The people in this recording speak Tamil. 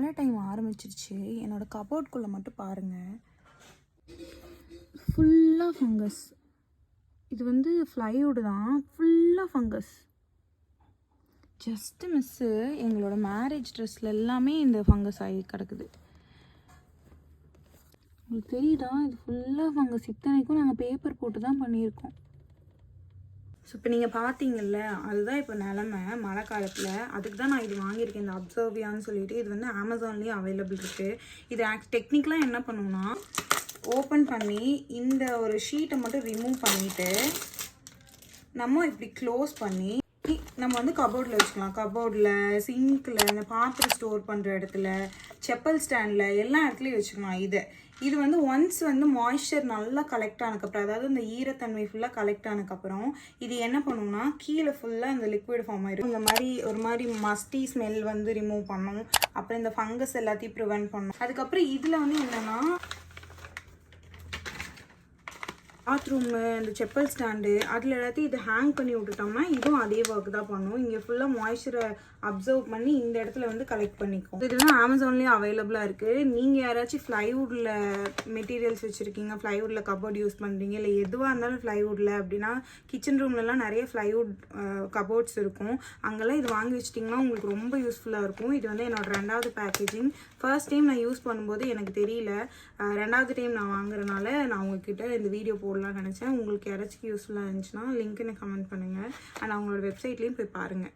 மழை டைம் ஆரம்பிச்சிருச்சு. என்னோடய கபோர்ட்குள்ளே மட்டும் பாருங்கள், ஃபுல்லாக ஃபங்கஸ். இது வந்து ஃப்ளைவுட் தான், ஃபுல்லாக ஃபங்கஸ். ஜஸ்ட்டு மிஸ்ஸு எங்களோட மேரேஜ் ட்ரெஸ்ஸில் எல்லாமே இந்த ஃபங்கஸ் ஆகி கிடக்குது. உங்களுக்கு தெரியுதா? இது ஃபுல்லாக ஃபங்கஸ். இத்தனைக்கும் நாங்கள் பேப்பர் போட்டு தான் பண்ணியிருக்கோம். ஸோ இப்போ நீங்கள் பார்த்தீங்கல்ல, அதுதான் இப்போ நிலமை மழை காலத்தில். அதுக்கு தான் நான் இது வாங்கியிருக்கேன், இந்த அப்சர்வியான்னு சொல்லிட்டு. இது வந்து அமேசான்லேயும் அவைலபிள் இருக்குது. இது டெக்னிக்கலாக என்ன பண்ணுவோன்னா, ஓப்பன் பண்ணி இந்த ஒரு ஷீட்டை மட்டும் ரிமூவ் பண்ணிவிட்டு நம்ம இப்படி க்ளோஸ் பண்ணி நம்ம வந்து கபோர்டில் வச்சுக்கலாம். கபோர்டில், சிங்கில், இந்த பாத்திரம் ஸ்டோர் பண்ணுற இடத்துல, செப்பல் ஸ்டாண்டில், எல்லா இடத்துலையும் வச்சுக்கலாம். இது வந்து ஒன்ஸ் வந்து மாய்ஸ்சர் நல்லா கலெக்ட் ஆனதுக்கப்புறம், அதாவது இந்த ஈரத்தன்மை ஃபுல்லாக கலெக்ட் ஆனதுக்கப்புறம் இது என்ன பண்ணுன்னா கீழே ஃபுல்லாக இந்த லிக்விட் ஃபார்ம் ஆகிடும். இந்த மாதிரி ஒரு மாதிரி மஸ்டி ஸ்மெல் வந்து ரிமூவ் பண்ணும். அப்புறம் இந்த ஃபங்கஸ் எல்லாத்தையும் ப்ரிவென்ட் பண்ணும். அதுக்கப்புறம் இதில் வந்து என்னென்னா பாத்ரூமு, இந்த செப்பல் ஸ்டாண்டு, அதில் எல்லாத்தையும் இதை ஹேங் பண்ணி விட்டுட்டோம்னா இதுவும் அதே ஒர்க் தான் பண்ணும். இங்கே ஃபுல்லாக மாய்ஸ்சரை அப்சர்வ் பண்ணி இந்த இடத்துல வந்து கலெக்ட் பண்ணிக்கும். இது வந்து அமேசான்லேயும் அவைலபிளாக இருக்குது. நீங்கள் யாராச்சும் ஃப்ளைவுட்டில் மெட்டீரியல்ஸ் வச்சுருக்கீங்க, ஃப்ளைவுட்டில் கபோர்ட் யூஸ் பண்ணுறீங்க, இல்லை எதுவாக இருந்தாலும் ஃப்ளைவுட்டில் அப்படின்னா, கிச்சன் ரூம்லலாம் நிறைய ஃப்ளைவுட் கபோர்ட்ஸ் இருக்கும். அங்கெல்லாம் இது வாங்கி வச்சிட்டிங்கன்னா உங்களுக்கு ரொம்ப யூஸ்ஃபுல்லாக இருக்கும். இது வந்து என்னோடய 2வது பேக்கேஜிங். ஃபர்ஸ்ட் டைம் நான் யூஸ் பண்ணும்போது எனக்கு தெரியல. 2வது டைம் நான் வாங்குறதுனால நான் உங்ககிட்ட இந்த வீடியோ போடலாம்னு நினச்சேன். உங்களுக்கு யாராச்சும் யூஸ்ஃபுல்லாக இருந்துச்சுன்னா லிங்க் எனக்கு கமெண்ட் பண்ணுங்கள். அண்ட் அவங்களோட வெப்சைட்லேயும் போய் பாருங்கள்.